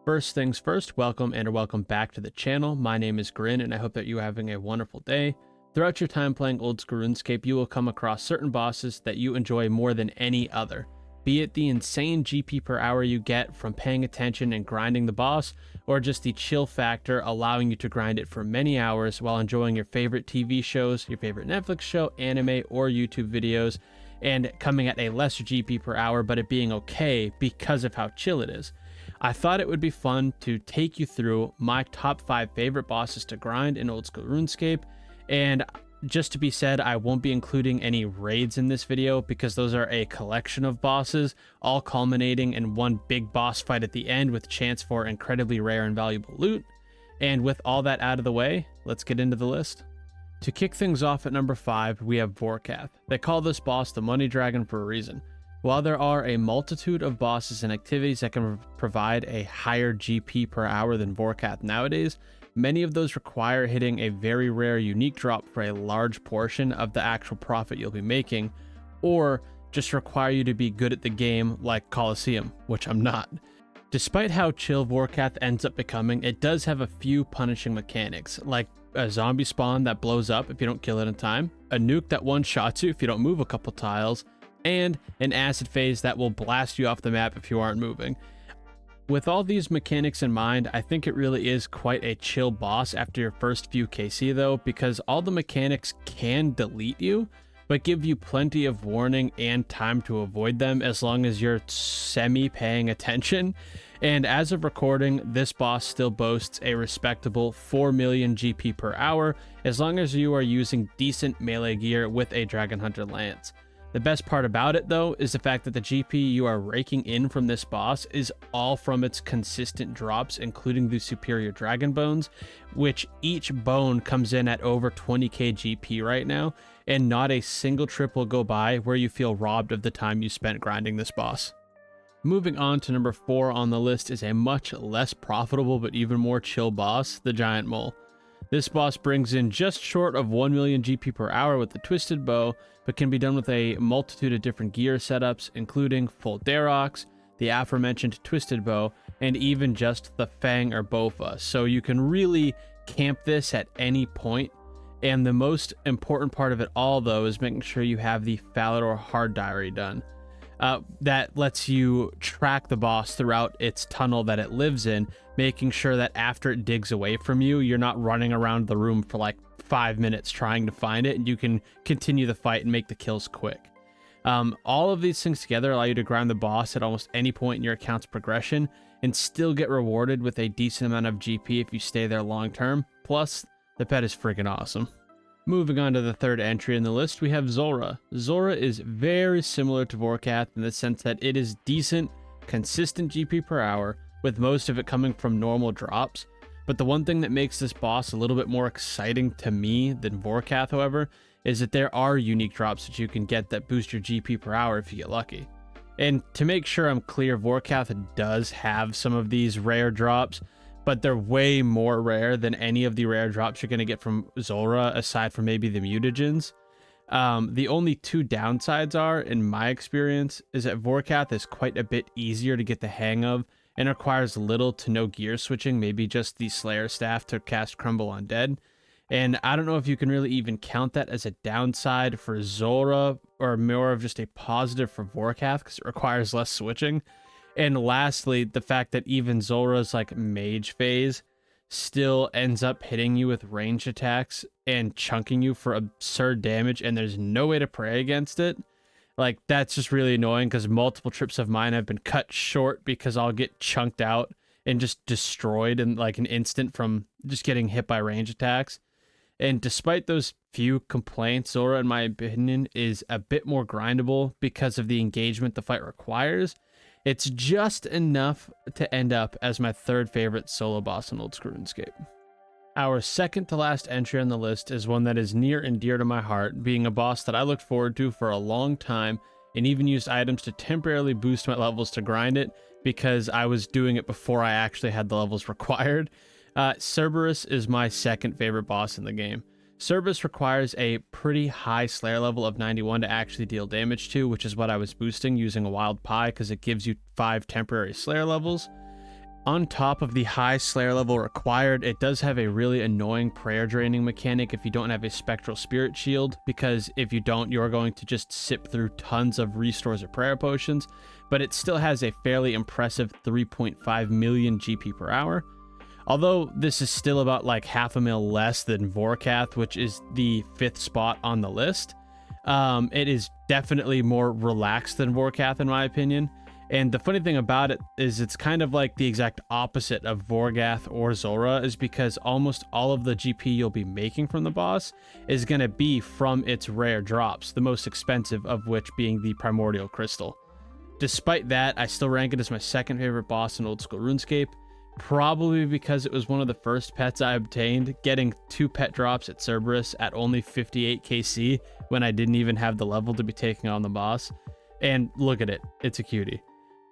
First things first, welcome back to the channel. My name is Grin and I hope that you are having a wonderful day. Throughout your time playing old school RuneScape, you will come across certain bosses that you enjoy more than any other. Be it the insane GP per hour you get from paying attention and grinding the boss, or just the chill factor allowing you to grind it for many hours while enjoying your favorite TV shows, your favorite Netflix show, anime, or YouTube videos, and coming at a lesser GP per hour, but it being okay because of how chill it is. I thought it would be fun to take you through my top 5 favorite bosses to grind in old school RuneScape, and just to be said, I won't be including any raids in this video because those are a collection of bosses, all culminating in one big boss fight at the end with chance for incredibly rare and valuable loot. And with all that out of the way, let's get into the list. To kick things off at number 5, we have Vorkath. They call this boss the Money Dragon for a reason. While there are a multitude of bosses and activities that can provide a higher GP per hour than Vorkath nowadays, many of those require hitting a very rare unique drop for a large portion of the actual profit you'll be making, or just require you to be good at the game like Colosseum, which I'm not. Despite how chill Vorkath ends up becoming, it does have a few punishing mechanics, like a zombie spawn that blows up if you don't kill it in time, a nuke that one-shots you if you don't move a couple tiles, and an acid phase that will blast you off the map if you aren't moving. With all these mechanics in mind, I think it really is quite a chill boss after your first few KC though, because all the mechanics can delete you, but give you plenty of warning and time to avoid them as long as you're semi-paying attention. And as of recording, this boss still boasts a respectable 4 million GP per hour as long as you are using decent melee gear with a Dragon Hunter Lance. The best part about it though is the fact that the GP you are raking in from this boss is all from its consistent drops, including the superior dragon bones, which each bone comes in at over 20k GP right now, and not a single trip will go by where you feel robbed of the time you spent grinding this boss. Moving on to number 4 on the list is a much less profitable but even more chill boss, the Giant Mole. This boss brings in just short of 1 million GP per hour with the Twisted Bow, but can be done with a multitude of different gear setups, including full Darox, the aforementioned Twisted Bow, and even just the Fang or Bofa. So you can really camp this at any point. And the most important part of it all, though, is making sure you have the Falador Hard Diary done. That lets you track the boss throughout its tunnel that it lives in, making sure that after it digs away from you, you're not running around the room for like 5 minutes trying to find it, and you can continue the fight and make the kills quick. All of these things together allow you to grind the boss at almost any point in your account's progression and still get rewarded with a decent amount of GP if you stay there long term. Plus, the pet is freaking awesome. Moving on to the third entry in the list, we have Zulrah. Zulrah is very similar to Vorkath in the sense that it is decent, consistent GP per hour, with most of it coming from normal drops. But the one thing that makes this boss a little bit more exciting to me than Vorkath, however, is that there are unique drops that you can get that boost your GP per hour if you get lucky. And to make sure I'm clear, Vorkath does have some of these rare drops, but they're way more rare than any of the rare drops you're going to get from Zulrah, aside from maybe the mutagens. The only two downsides are, in my experience, is that Vorkath is quite a bit easier to get the hang of and requires little to no gear switching, maybe just the Slayer staff to cast Crumble Undead. And I don't know if you can really even count that as a downside for Zulrah, or more of just a positive for Vorkath, because it requires less switching. And lastly, the fact that even Zulrah's like mage phase still ends up hitting you with ranged attacks and chunking you for absurd damage, and there's no way to pray against it. Like, that's just really annoying because multiple trips of mine have been cut short because I'll get chunked out and just destroyed in like an instant from just getting hit by range attacks. And despite those few complaints, Zulrah, in my opinion, is a bit more grindable because of the engagement the fight requires. It's just enough to end up as my third favorite solo boss in old school RuneScape. Our second to last entry on the list is one that is near and dear to my heart, being a boss that I looked forward to for a long time and even used items to temporarily boost my levels to grind it because I was doing it before I actually had the levels required. Cerberus is my second favorite boss in the game. Cerberus requires a pretty high Slayer level of 91 to actually deal damage to, which is what I was boosting using a Wild Pie because it gives you 5 temporary Slayer levels. On top of the high Slayer level required, it does have a really annoying prayer draining mechanic if you don't have a Spectral Spirit Shield, because if you don't, you're going to just sip through tons of restores or prayer potions, but it still has a fairly impressive 3.5 million GP per hour. Although this is still about like half a mil less than Vorkath, which is the 5th spot on the list, it is definitely more relaxed than Vorkath in my opinion. And the funny thing about it is it's kind of like the exact opposite of Vorkath or Zulrah, is because almost all of the GP you'll be making from the boss is going to be from its rare drops, the most expensive of which being the Primordial Crystal. Despite that, I still rank it as my second favorite boss in old school RuneScape, probably because it was one of the first pets I obtained, getting 2 pet drops at Cerberus at only 58 KC when I didn't even have the level to be taking on the boss. And look at it, it's a cutie.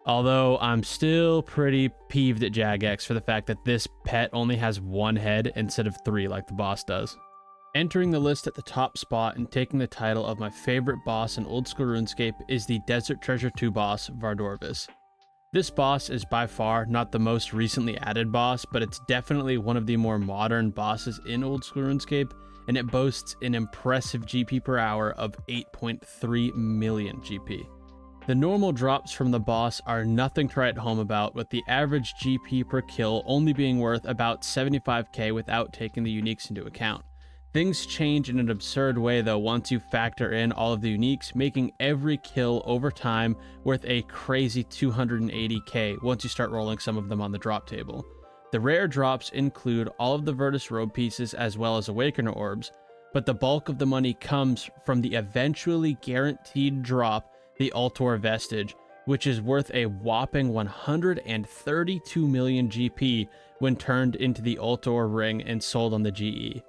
Although I'm still pretty peeved at Jagex for the fact that this pet only has 1 head instead of 3 like the boss does. Entering the list at the top spot and taking the title of my favorite boss in old school RuneScape is the Desert Treasure 2 boss, Vardorvis. This boss is by far not the most recently added boss, but it's definitely one of the more modern bosses in old school RuneScape, and it boasts an impressive GP per hour of 8.3 million GP. The normal drops from the boss are nothing to write home about, with the average GP per kill only being worth about 75k without taking the uniques into account. Things change in an absurd way though once you factor in all of the uniques, making every kill over time worth a crazy 280k once you start rolling some of them on the drop table. The rare drops include all of the Virtus robe pieces as well as Awakener orbs, but the bulk of the money comes from the eventually guaranteed drop, the Altor Vestige, which is worth a whopping 132 million GP when turned into the Altor ring and sold on the GE.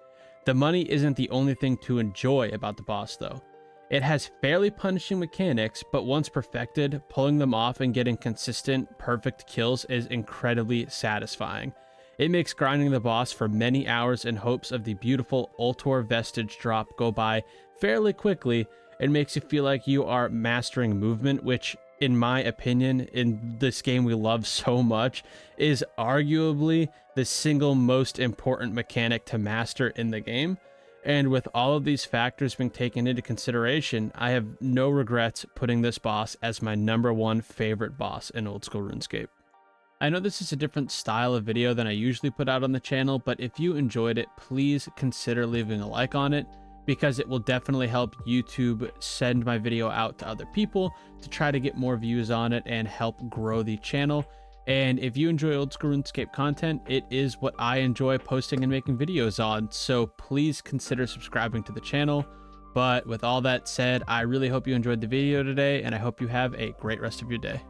The money isn't the only thing to enjoy about the boss though. It has fairly punishing mechanics, but once perfected, pulling them off and getting consistent, perfect kills is incredibly satisfying. It makes grinding the boss for many hours in hopes of the beautiful Altor Vestige drop go by fairly quickly. It makes you feel like you are mastering movement, which in my opinion, in this game we love so much, is arguably the single most important mechanic to master in the game. And with all of these factors being taken into consideration, I have no regrets putting this boss as my #1 favorite boss in old school RuneScape. I know this is a different style of video than I usually put out on the channel, but if you enjoyed it, please consider leaving a like on it, because it will definitely help YouTube send my video out to other people to try to get more views on it and help grow the channel. And if you enjoy old school RuneScape content, it is what I enjoy posting and making videos on, so please consider subscribing to the channel. But with all that said, I really hope you enjoyed the video today, and I hope you have a great rest of your day.